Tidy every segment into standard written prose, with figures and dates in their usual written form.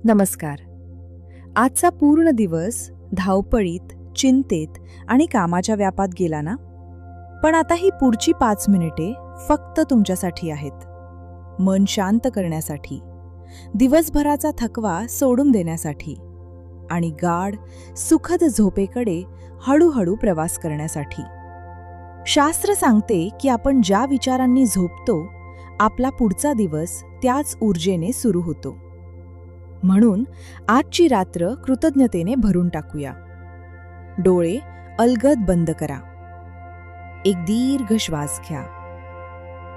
नमस्कार. आजचा पूर्ण दिवस धावपळीत, चिंतेत आणि कामाच्या व्यापात गेला ना? पण आता ही पुढची 5 मिनिटे फक्त तुमच्यासाठी आहेत. मन शांत करण्यासाठी, दिवसभराचा थकवा सोडून देण्यासाठी आणि गाढ, सुखद झोपेकडे हळूहळू प्रवास करण्यासाठी. शास्त्र सांगते की आपण ज्या विचारांनी झोपतो, आपला पुढचा दिवस त्याच ऊर्जेने सुरू होतो. म्हणून आजची रात्र कृतज्ञतेने भरून टाकूया. डोळे अलगद बंद करा. एक दीर्घ श्वास घ्या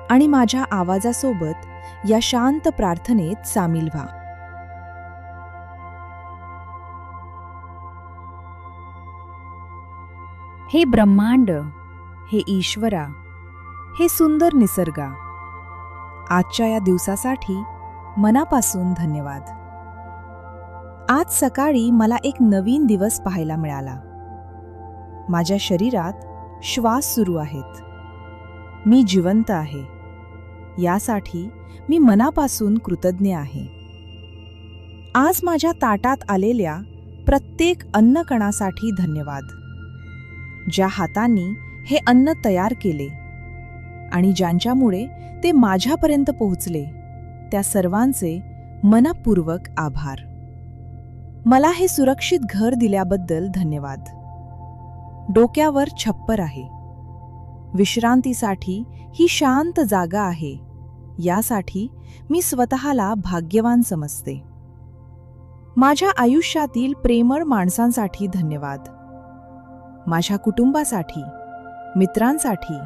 आणि माझ्या आवाजासोबत या शांत प्रार्थनेत सामील व्हा. हे ब्रह्मांड, हे ईश्वरा, हे सुंदर निसर्गा, आजच्या या दिवसासाठी मनापासून धन्यवाद. आज सकाळी मला एक नवीन दिवस पाहायला मिळाला. माझ्या शरीरात श्वास सुरू आहेत. मी जिवंत आहे. यासाठी मी मनापासून कृतज्ञ आहे. आज माझ्या ताटात आलेल्या प्रत्येक अन्नकणासाठी धन्यवाद. ज्या हातांनी हे अन्न तयार केले आणि ज्यांच्यामुळे ते माझ्यापर्यंत पोहोचले, त्या सर्वांचे मनःपूर्वक आभार. मला हे सुरक्षित घर दिल्याबद्दल धन्यवाद. डोक्यावर छप्पर आहे. विश्रांतीसाठी ही शांत जागा आहे. यासाठी मी स्वतःला भाग्यवान समजते. माझ्या आयुष्यातील प्रेमळ माणसांसाठी धन्यवाद. माझ्या कुटुंबासाठी, मित्रांसाठी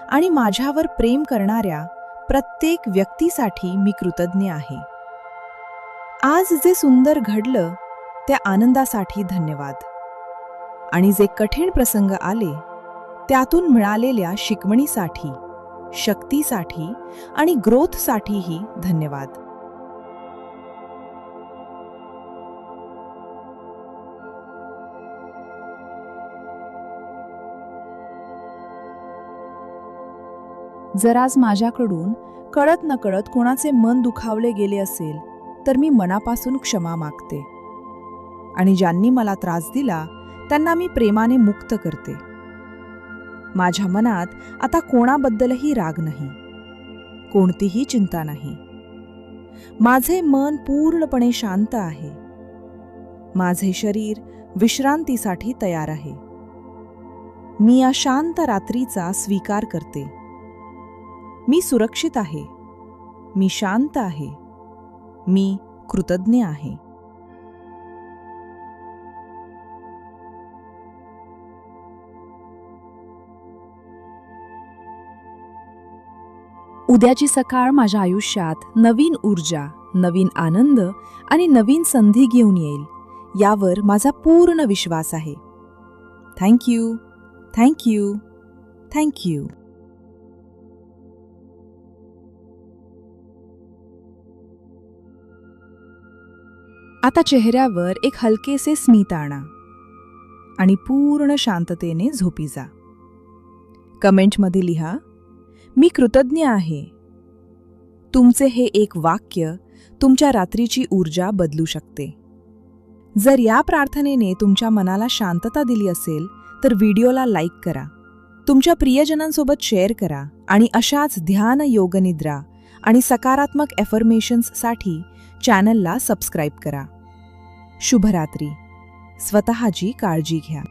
आणि माझ्यावर प्रेम करणाऱ्या प्रत्येक व्यक्तीसाठी मी कृतज्ञ आहे. आज जे सुंदर घडलं त्या आनंदासाठी धन्यवाद. आणि जे कठीण प्रसंग आले त्यातून मिळालेल्या शिकवणीसाठी, शक्तीसाठी आणि ग्रोथसाठीही धन्यवाद. जर आज माझ्याकडून कळत नकळत कोणाचे मन दुखावले गेले असेल, तर मी मनापासून क्षमा मागते. आणि ज्यांनी मला त्रास दिला त्यांना मी प्रेमाने मुक्त करते. माझ्या मनात आता कोणाबद्दलही राग नाही, कोणतीही चिंता नाही. माझे मन पूर्णपणे शांत आहे. माझे शरीर विश्रांतीसाठी तयार आहे. मी या शांत रात्रीचा स्वीकार करते. मी सुरक्षित आहे. मी शांत आहे. मी कृतज्ञ आहे. उद्याची सकाळ माझ्या आयुष्यात नवीन ऊर्जा, नवीन आनंद आणि नवीन संधी घेऊन येईल, यावर माझा पूर्ण विश्वास आहे. Thank you, thank you, thank you. आता चेहऱ्यावर एक हलकेसे स्मित आणा आणि पूर्ण शांततेने झोपी जा. कमेंटमध्ये लिहा, मी कृतज्ञ आहे. तुमचे हे एक वाक्य तुमच्या रात्रीची ऊर्जा बदलू शकते. जर या प्रार्थनेने तुमच्या मनाला शांतता दिली असेल तर व्हिडिओला लाईक करा, तुमच्या प्रियजनांसोबत शेअर करा आणि अशाच ध्यान, योगनिद्रा आणि सकारात्मक ॲफर्मेशन्ससाठी चॅनलला सबस्क्राईब करा. शुभरात्री. स्वतःची काळजी घ्या.